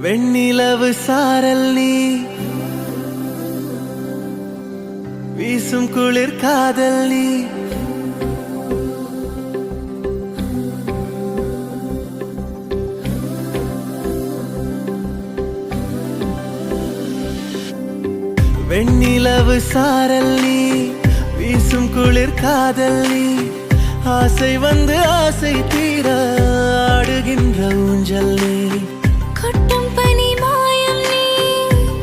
வெண்ணிலவு சாரல் நீ வீசும் குளிர் காதல் நீ வெண்ணிலவு சாரல் நீ வீசும் குளிர் காதல் நீ ஆசை வந்து ஆசை தீர ஆடுகின்ற ஊஞ்சல் நீ கொட்டும் பனி மாயம் நீ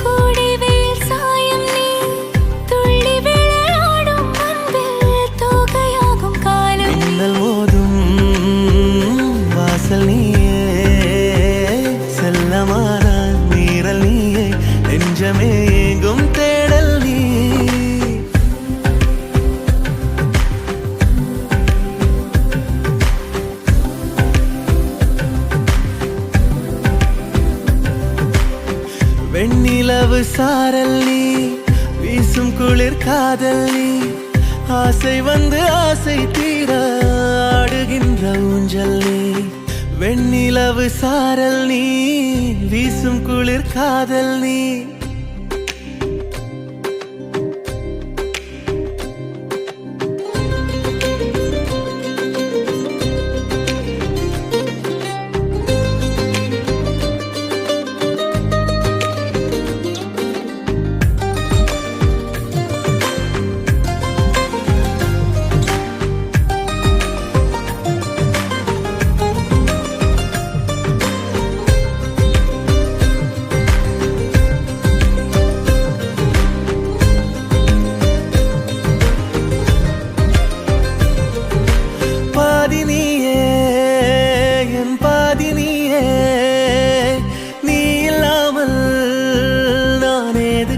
கோடை வெயில் சாயம் நீ துள்ளி விளையாடும் அன்பில் தோகையாகும் காலம் மின்னல் மோதும் வாசல் நீயே செல்லமான நீரல் நீயே நெஞ்சமே எங்கும் தேடல் நீ வெண்ணிலவு சாரல் நீ வீசும் குளிர் காதல் நீ ஆசை வந்து ஆசை தீர ஆடுகின்ற ஊஞ்சல் நீ வெண்ணிலவு சாரல் நீ வீசும் குளிர் காதல் நீ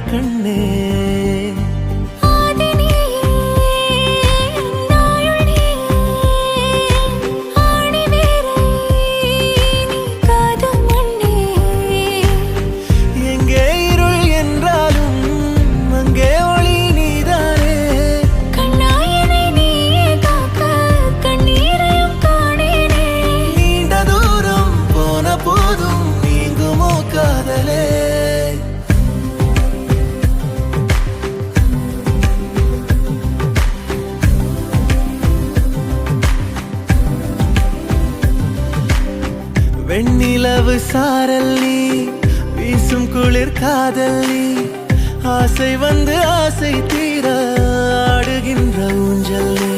கண்ணே எங்கே இருள் என்றாலும் அங்கே ஒளி நீதானே கண்ணாயனை நீயே காக்க கண்ணீரையும் காணேனே நீண்ட தூரம் போன போதும் நீங்குமோ காதலே வெண்ணிலவு சாரல் நீ வீசும் குளிர் காதல் நீ ஆசை வந்து ஆசை தீர ஆடுகின்ற ஊஞ்சல் நீ